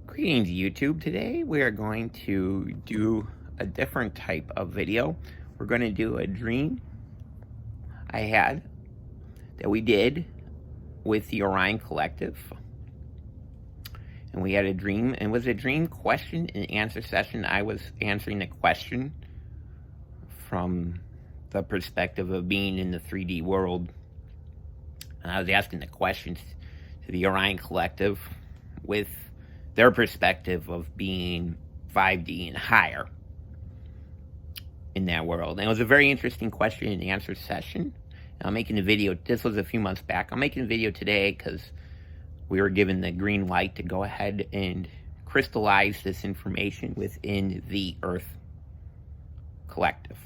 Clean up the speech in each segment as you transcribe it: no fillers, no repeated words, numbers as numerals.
Greetings YouTube. Today we are going to do a different type of video. We're going to do a dream I had that we did with the Orion Collective. And we had a dream, and it was a dream question and answer session. I was answering the question from the perspective of being in the 3D world. And I was asking the questions to the Orion Collective with their perspective of being 5D and higher in that world. And it was a very interesting question and answer session. And I'm making a video, this was a few months back. I'm making a video today because we were given the green light to go ahead and crystallize this information within the Earth Collective.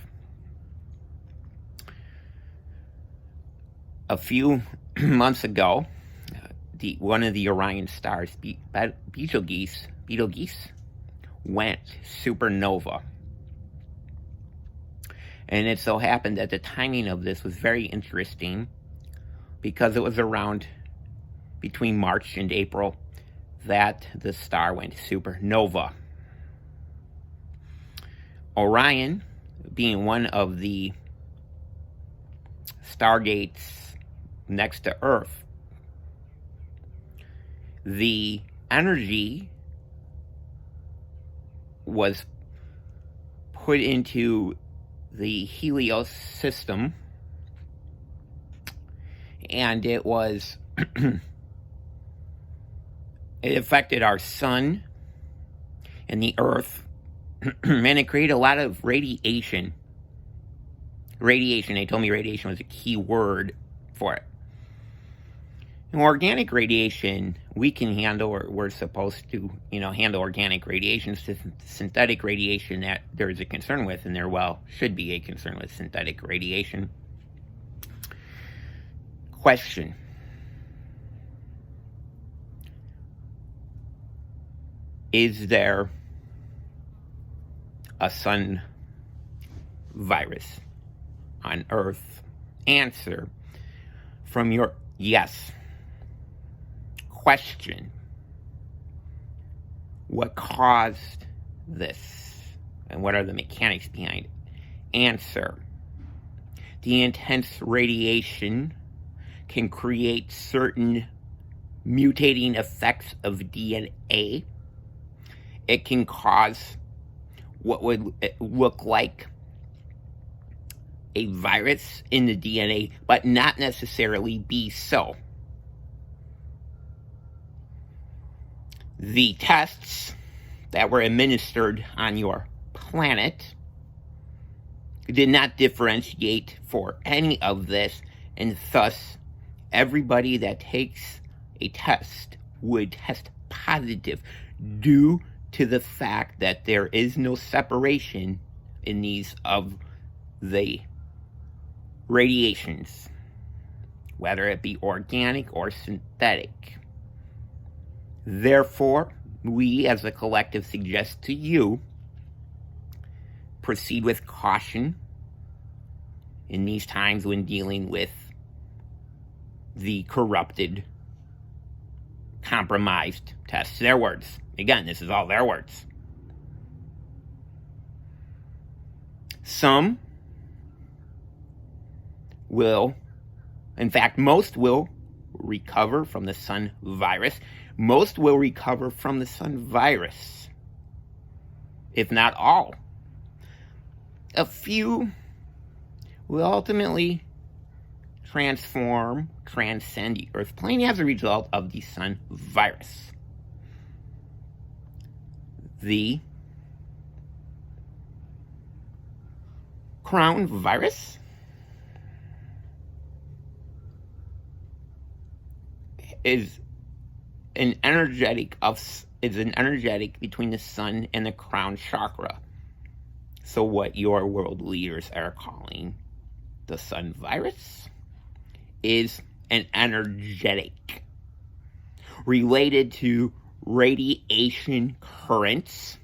A few months ago, one of the Orion stars, Betelgeuse, went supernova. And it so happened that the timing of this was very interesting because it was around between March and April that the star went supernova. Orion, being one of the stargates next to Earth, the energy was put into the Helios system, and it was it affected our sun and the Earth, and it created a lot of radiation. They told me radiation was a key word for it. And organic radiation, we can handle, or we're supposed to, handle organic radiation. Synthetic radiation that there is a concern with, and there, should be a concern with synthetic radiation. Question. Is there a sun virus on Earth? Answer from your yes. Question. What caused this? And what are the mechanics behind it? Answer. The intense radiation can create certain mutating effects of DNA. It can cause what would look like a virus in the DNA, but not necessarily be so. The tests that were administered on your planet did not differentiate for any of this, and thus everybody that takes a test would test positive due to the fact that there is no separation in these of the radiations, whether it be organic or synthetic. Therefore, we as a collective suggest to you proceed with caution in these times when dealing with the corrupted, compromised tests. Their words. Again, this is all their words. Some will, in fact, most will recover from the sun virus. Most will recover from the sun virus, if not all. A few will ultimately transcend the Earth plane as a result of the sun virus. The crown virus is an energetic between the sun and the crown chakra. So what your world leaders are calling the sun virus is an energetic related to radiation currents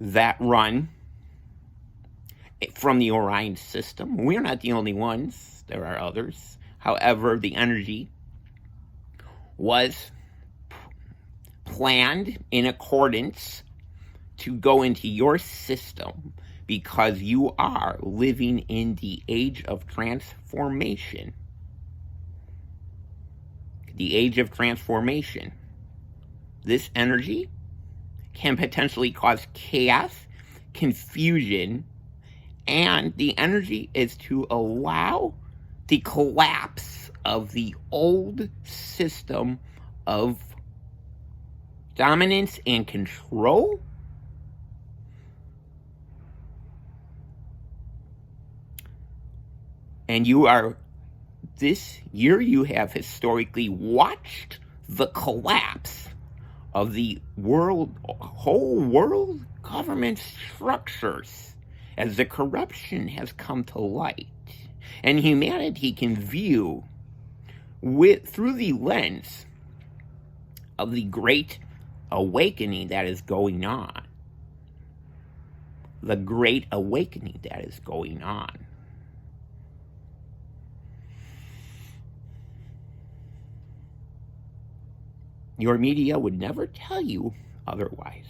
that run from the Orion system. We're not the only ones. There are others. However, the energy was planned in accordance to go into your system because you are living in the age of transformation. The age of transformation. This energy can potentially cause chaos, confusion, and the energy is to allow the collapse of the old system of dominance and control. And this year you have historically watched the collapse of the whole world government structures as the corruption has come to light. And humanity can view through the lens of the great awakening that is going on. The great awakening that is going on. Your media would never tell you otherwise.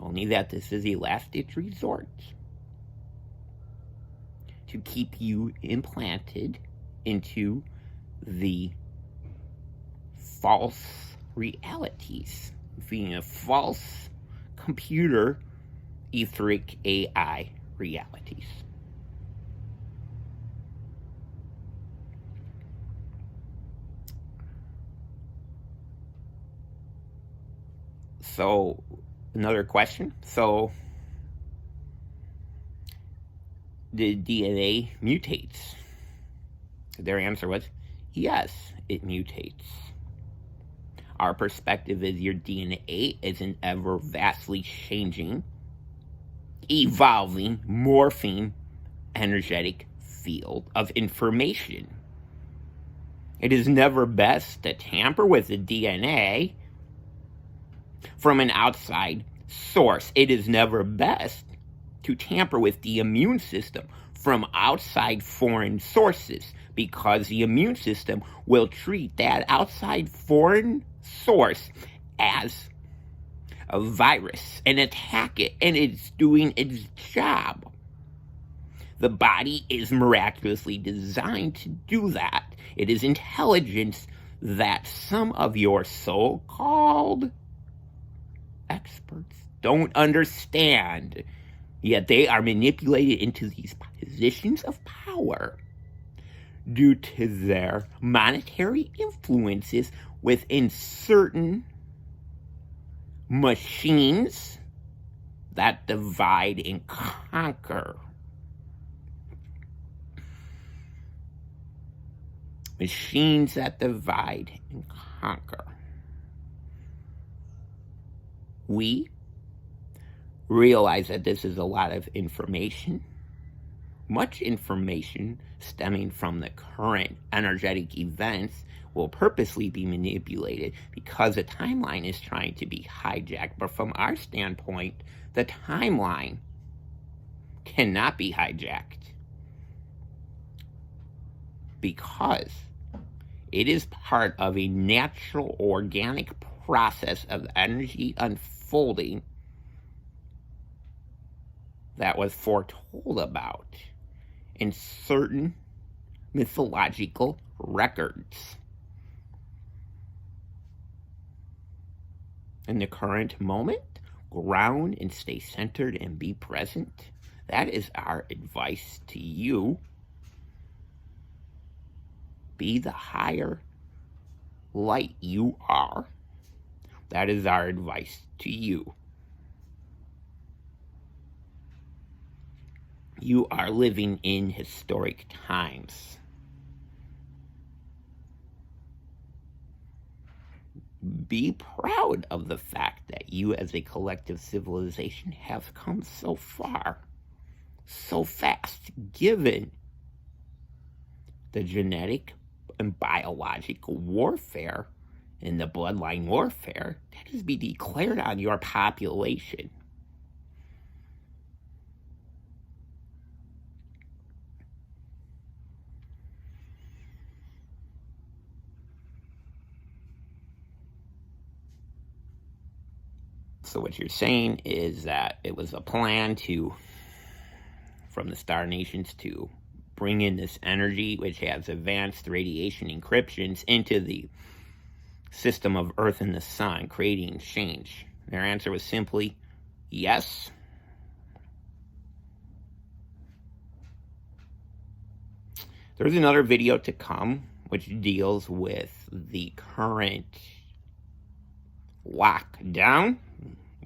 Only that this is a last-ditch resort to keep you implanted into the false realities, being a false computer, etheric AI realities. So, another question. So, the DNA mutates? Their answer was, yes, it mutates. Our perspective is your DNA is an ever vastly changing, evolving, morphing, energetic field of information. It is never best to tamper with the DNA from an outside source. It is never best to tamper with the immune system from outside foreign sources, because the immune system will treat that outside foreign source as a virus and attack it, and it's doing its job. The body is miraculously designed to do that. It is intelligence that some of your so-called experts don't understand, yet they are manipulated into these positions of power due to their monetary influences within certain machines that divide and conquer. Machines that divide and conquer. We realize that this is a lot of information, much information stemming from the current energetic events will purposely be manipulated because the timeline is trying to be hijacked. But from our standpoint, the timeline cannot be hijacked because it is part of a natural, organic process of energy unfolding that was foretold about in certain mythological records. In the current moment, ground and stay centered and be present. That is our advice to you. Be the higher light you are. That is our advice to you. You are living in historic times. Be proud of the fact that you as a collective civilization have come so far, so fast, given the genetic and biological warfare and the bloodline warfare that is being declared on your population. So what you're saying is that it was a plan from the Star Nations to bring in this energy, which has advanced radiation encryptions, into the system of Earth and the Sun, creating change. Their answer was simply yes. There's another video to come which deals with the current lockdown,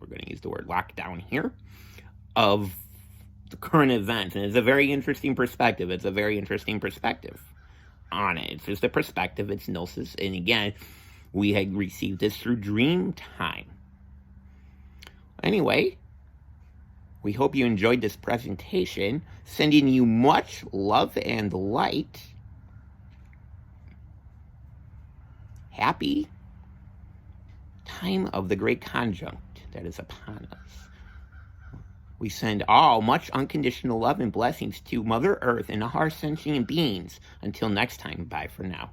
we're going to use the word lockdown here, of the current events. And it's a very interesting perspective. It's a very interesting perspective on it. It's just a perspective. It's gnosis. And again, we had received this through dream time. Anyway, we hope you enjoyed this presentation. Sending you much love and light. Happy time of the great conjunct that is upon us. We send all much unconditional love and blessings to Mother Earth and our sentient beings. Until next time, bye for now.